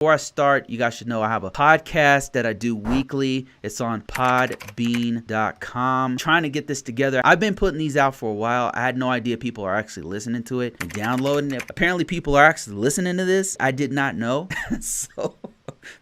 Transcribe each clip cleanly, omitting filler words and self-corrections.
Before I start, you guys should know I have a podcast that I do weekly. It's on podbean.com. Trying to get this together. I've been putting these out for a while. I had no idea people are actually listening to it and downloading it. Apparently people are actually listening to this. I did not know. So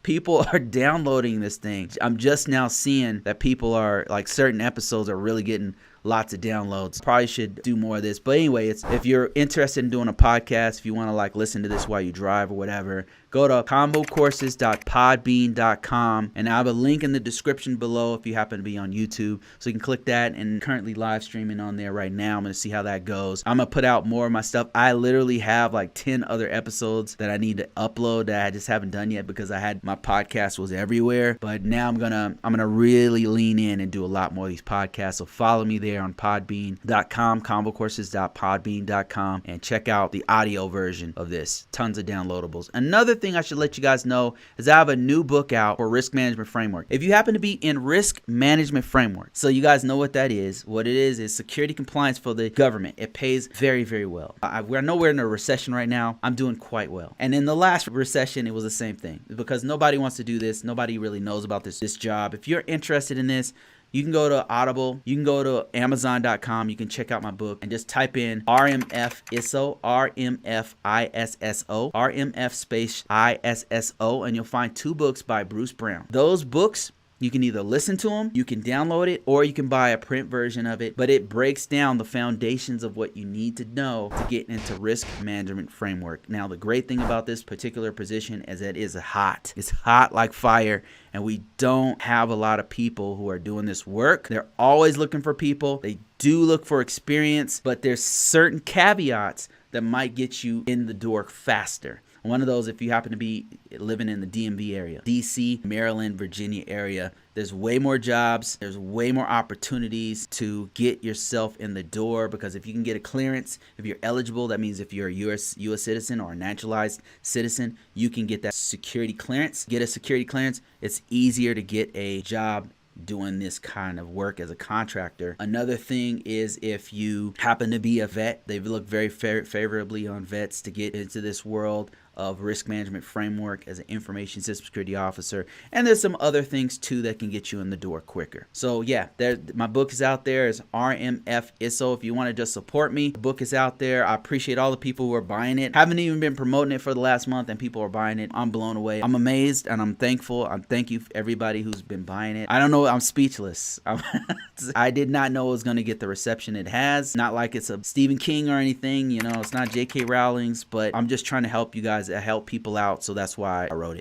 people are downloading this thing. I'm just now seeing that people are, like, certain episodes are really getting lots of downloads. Probably should do more of this. But anyway, if you're interested in doing a podcast, if you want to like listen to this while you drive or whatever, go to ConvoCourses.podbean.com, and I have a link in the description below if you happen to be on YouTube. So you can click that, and currently live streaming on there right now. I'm going to see how that goes. I'm going to put out more of my stuff. I literally have like 10 other episodes that I need to upload that I just haven't done yet because my podcast was everywhere. But now I'm gonna really lean in and do a lot more of these podcasts. So follow me there on podbean.com, ConvoCourses.podbean.com, and check out the audio version of this. Tons of downloadables. Another thing I should let you guys know is I have a new book out for risk management framework. If you happen to be in risk management framework, so you guys know what that is. What it is security compliance for the government. It pays very, very well. I know we're in a recession right now. I'm doing quite well. And in the last recession, it was the same thing because nobody wants to do this. Nobody really knows about this job. If you're interested in this, you can go to Audible, you can go to Amazon.com, you can check out my book and just type in RMF ISO, RMF ISSO, RMF space ISSO, and you'll find 2 books by Bruce Brown. Those books, you can either listen to them, you can download it, or you can buy a print version of it, but it breaks down the foundations of what you need to know to get into risk management framework. Now, the great thing about this particular position is that it's hot. It's hot like fire, and we don't have a lot of people who are doing this work. They're always looking for people. They do look for experience, but there's certain caveats that might get you in the door faster. One of those, if you happen to be living in the DMV area, DC, Maryland, Virginia area, there's way more jobs. There's way more opportunities to get yourself in the door, because if you can get a clearance, if you're eligible, that means if you're a US citizen or a naturalized citizen, you can get that security clearance. Get a security clearance. It's easier to get a job doing this kind of work as a contractor. Another thing is if you happen to be a vet, they look very favorably on vets to get into this world of risk management framework as an information system security officer. And there's some other things too that can get you in the door quicker. So yeah, my book is out there. It's RMF ISO. If you want to just support me, the book is out there. I appreciate all the people who are buying it. Haven't even been promoting it for the last month and people are buying it. I'm blown away. I'm amazed and I'm thankful. Thank you everybody who's been buying it. I don't know, I'm speechless. I did not know it was going to get the reception it has. Not like it's a Stephen King or anything, you know, it's not J.K. Rowling's, but I'm just trying to help you guys, help people out, so that's why I wrote it.